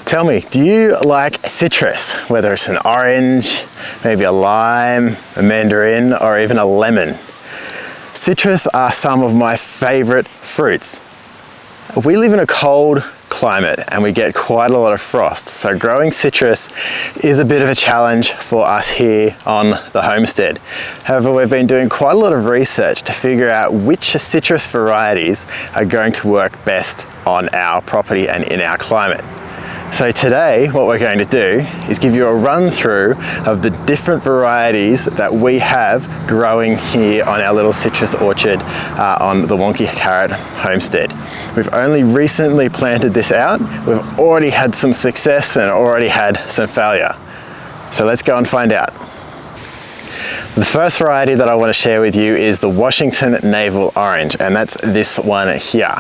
Tell me, do you like citrus? Whether it's an orange, maybe a lime, a mandarin, or even a lemon. Citrus are some of my favorite fruits. We live in a cold climate and we get quite a lot of frost, so growing citrus is a bit of a challenge for us here on the homestead. However, we've been doing quite a lot of research to figure out which citrus varieties are going to work best on our property and in our climate. So today what we're going to do is give you a run through of the different varieties that we have growing here on our little citrus orchard on the Wonky Carrot homestead. We've only recently planted this out. We've already had some success and already had some failure. So let's go and find out. The first variety that I want to share with you is the Washington Navel orange, and that's this one here.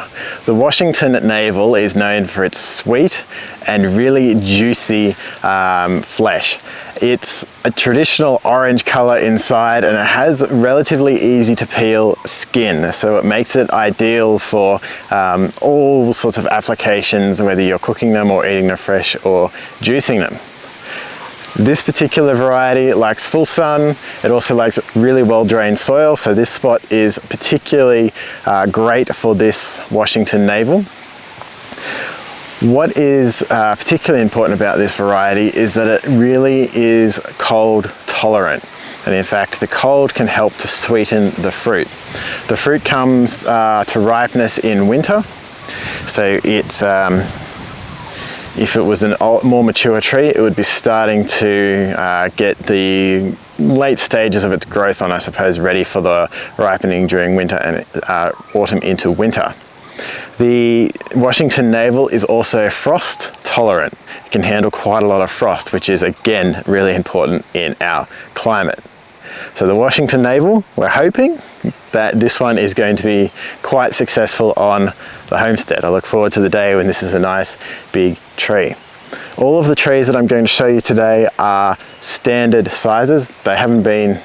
The Washington Navel is known for its sweet and really juicy flesh. It's a traditional orange color inside and it has relatively easy to peel skin, so it makes it ideal for all sorts of applications, whether you're cooking them or eating them fresh or juicing them. This particular variety likes full sun. It also likes really well-drained soil, so this spot is particularly great for this Washington Navel. What is particularly important about this variety is that it really is cold tolerant. And in fact, the cold can help to sweeten the fruit. The fruit comes to ripeness in winter, so it's if it was a more mature tree, it would be starting to get the late stages of its growth on, I suppose, ready for the ripening during winter and autumn into winter. The Washington Navel is also frost tolerant. It can handle quite a lot of frost, which is again really important in our climate. So the Washington Navel, we're hoping that this one is going to be quite successful on the homestead. I look forward to the day when this is a nice big tree. All of the trees that I'm going to show you today are standard sizes. They haven't been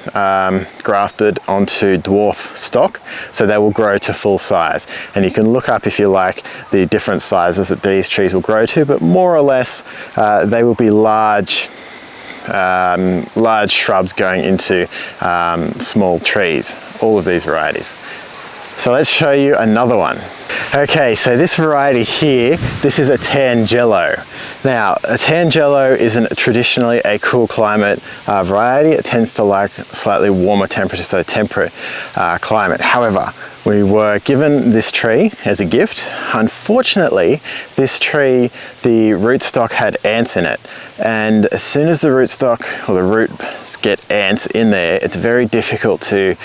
grafted onto dwarf stock, so they will grow to full size. And you can look up, if you like, the different sizes that these trees will grow to, but more or less they will be large shrubs going into small trees, all of these varieties. So let's show you another one. Okay, so this variety here, this is a Tangelo. Now, a Tangelo isn't traditionally a cool climate variety. It tends to like slightly warmer temperatures, so temperate climate. However, we were given this tree as a gift. Unfortunately, this tree, the rootstock had ants in it. And as soon as the rootstock or the roots get ants in there, it's very difficult to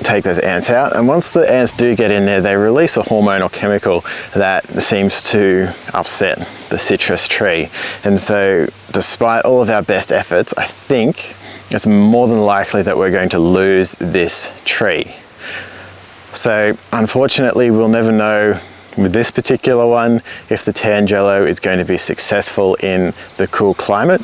take those ants out. And once the ants do get in there, they release a hormone or chemical that seems to upset the citrus tree. And so despite all of our best efforts, I think it's more than likely that we're going to lose this tree. So unfortunately, we'll never know with this particular one if the Tangelo is going to be successful in the cool climate.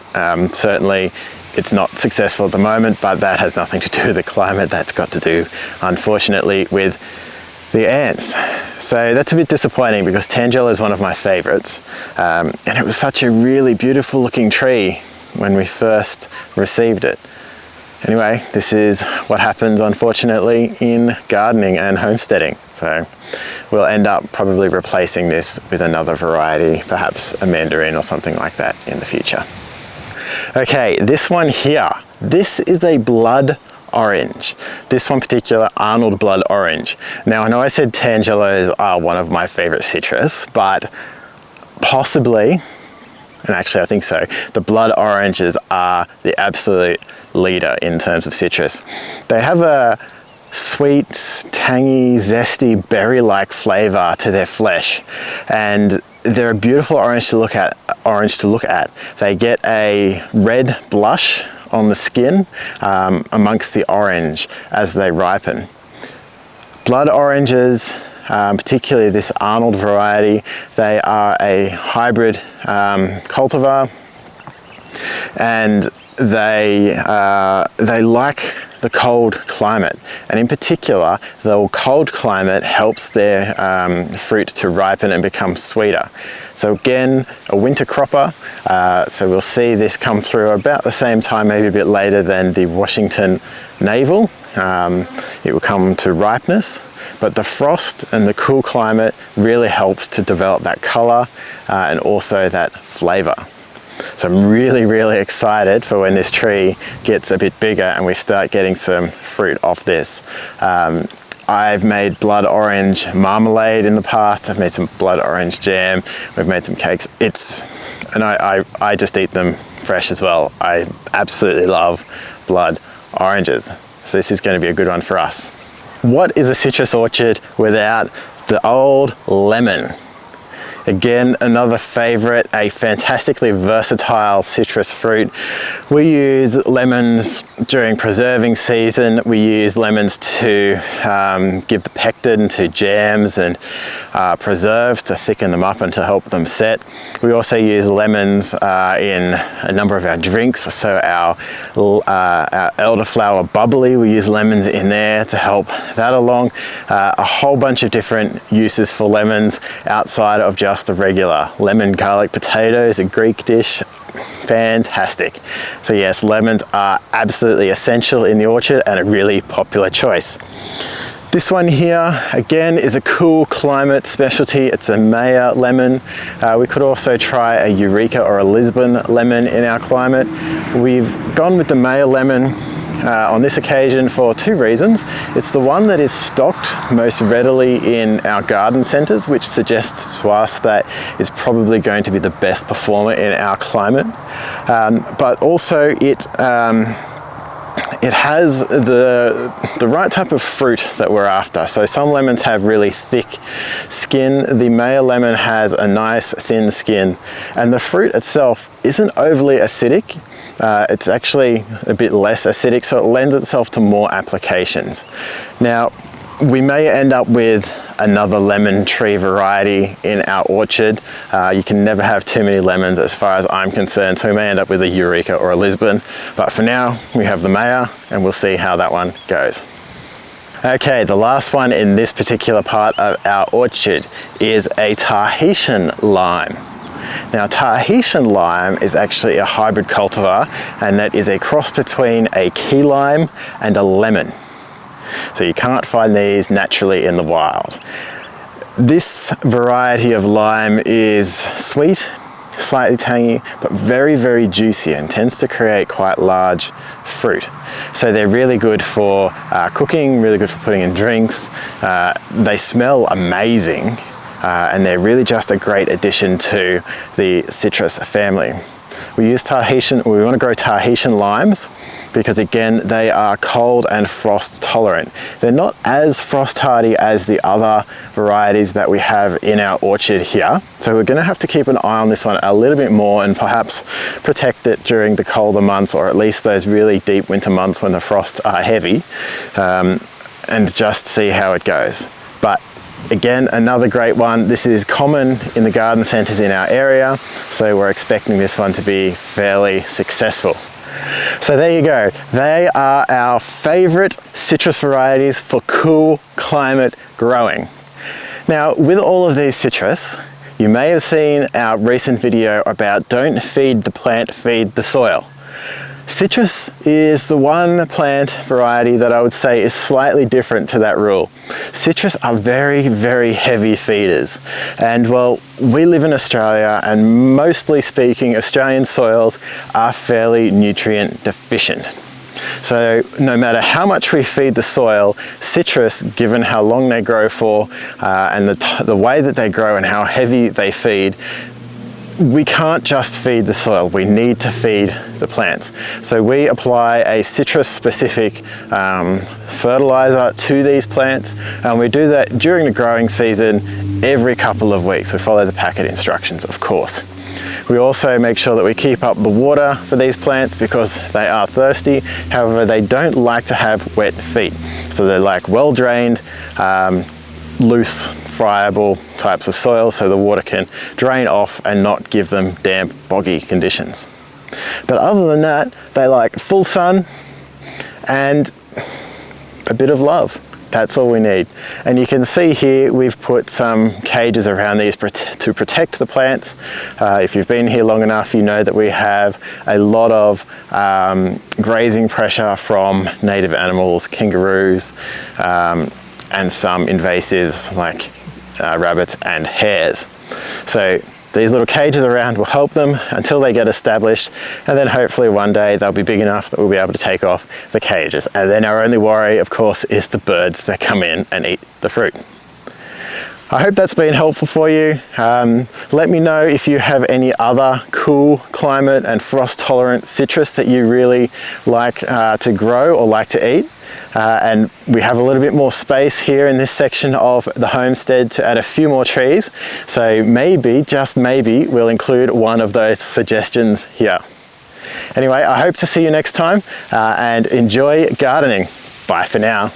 Certainly it's not successful at the moment, but that has nothing to do with the climate. That's got to do, unfortunately, with the ants. So that's a bit disappointing because Tangelo is one of my favorites. And it was such a really beautiful looking tree when we first received it. Anyway, this is what happens, unfortunately, in gardening and homesteading. So we'll end up probably replacing this with another variety, perhaps a mandarin or something like that in the future. Okay, this one here, this is a blood orange. This one particular, Arnold blood orange. Now, I know I said Tangelos are one of my favorite citrus, but possibly, and actually I think so, the blood oranges are the absolute leader in terms of citrus. They have a sweet, tangy, zesty, berry-like flavor to their flesh, and they're a beautiful orange to look at. They get a red blush on the skin amongst the orange as they ripen. Blood oranges, particularly this Arnold variety, they are a hybrid cultivar, and they like the cold climate, and in particular the cold climate helps their fruit to ripen and become sweeter. So again, a winter cropper, so we'll see this come through about the same time, maybe a bit later than the Washington Navel. It will come to ripeness, but the frost and the cool climate really helps to develop that colour and also that flavour. So I'm really excited for when this tree gets a bit bigger and we start getting some fruit off this. I've made blood orange marmalade in the past. I've made some blood orange jam. We've made some cakes. And I just eat them fresh as well. I absolutely love blood oranges. So this is going to be a good one for us. What is a citrus orchard without the old lemon? Again, another favorite, a fantastically versatile citrus fruit. We use lemons during preserving season. We use lemons to give the pectin to jams and preserve to thicken them up and to help them set. We also use lemons in a number of our drinks. So our elderflower bubbly, we use lemons in there to help that along. A whole bunch of different uses for lemons outside of just the regular lemon garlic potatoes, a Greek dish. Fantastic. So yes, lemons are absolutely essential in the orchard and a really popular choice. This one here, again, is a cool climate specialty. It's a Meyer lemon. We could also try a Eureka or a Lisbon lemon in our climate. We've gone with the Meyer lemon on this occasion for two reasons. It's the one that is stocked most readily in our garden centres, which suggests to us that it's probably going to be the best performer in our climate. But also it has the right type of fruit that we're after. So some lemons have really thick skin. The Meyer lemon has a nice thin skin, and the fruit itself isn't overly acidic. It's actually a bit less acidic, so it lends itself to more applications. Now, we may end up with another lemon tree variety in our orchard. You can never have too many lemons as far as I'm concerned, so we may end up with a Eureka or a Lisbon. But for now, we have the Meyer, and we'll see how that one goes. Okay, the last one in this particular part of our orchard is a Tahitian lime. Now, Tahitian lime is actually a hybrid cultivar, and that is a cross between a key lime and a lemon. So you can't find these naturally in the wild. This variety of lime is sweet, slightly tangy, but very juicy and tends to create quite large fruit. So they're really good for cooking, really good for putting in drinks. They smell amazing. And they're really just a great addition to the citrus family. We want to grow Tahitian limes because again, they are cold and frost tolerant. They're not as frost hardy as the other varieties that we have in our orchard here. So we're going to have to keep an eye on this one a little bit more and perhaps protect it during the colder months, or at least those really deep winter months when the frosts are heavy, and just see how it goes. But again, another great one. This is common in the garden centres in our area, so we're expecting this one to be fairly successful. So there you go. They are our favourite citrus varieties for cool climate growing. Now, with all of these citrus, you may have seen our recent video about don't feed the plant, feed the soil. Citrus is the one plant variety that I would say is slightly different to that rule. Citrus are very heavy feeders, and well, we live in Australia, and mostly speaking, Australian soils are fairly nutrient deficient. So no matter how much we feed the soil, citrus, given how long they grow for and the way that they grow and how heavy they feed, we can't just feed the soil, we need to feed the plants. So we apply a citrus-specific fertilizer to these plants, and we do that during the growing season every couple of weeks. We follow the packet instructions, of course. We also make sure that we keep up the water for these plants because they are thirsty. However, they don't like to have wet feet. So they're like well-drained, loose, friable types of soil, so the water can drain off and not give them damp, boggy conditions. But other than that, they like full sun, and a bit of love. That's all we need. And you can see here we've put some cages around these to protect the plants. If you've been here long enough, you know that we have a lot of grazing pressure from native animals, kangaroos, and some invasives like rabbits and hares. So these little cages around will help them until they get established, and then hopefully one day they'll be big enough that we'll be able to take off the cages. And then our only worry, of course, is the birds that come in and eat the fruit. I hope that's been helpful for you. Let me know if you have any other cool climate and frost tolerant citrus that you really like to grow or like to eat. And we have a little bit more space here in this section of the homestead to add a few more trees. So maybe, just maybe, we'll include one of those suggestions here. Anyway, I hope to see you next time and enjoy gardening. Bye for now.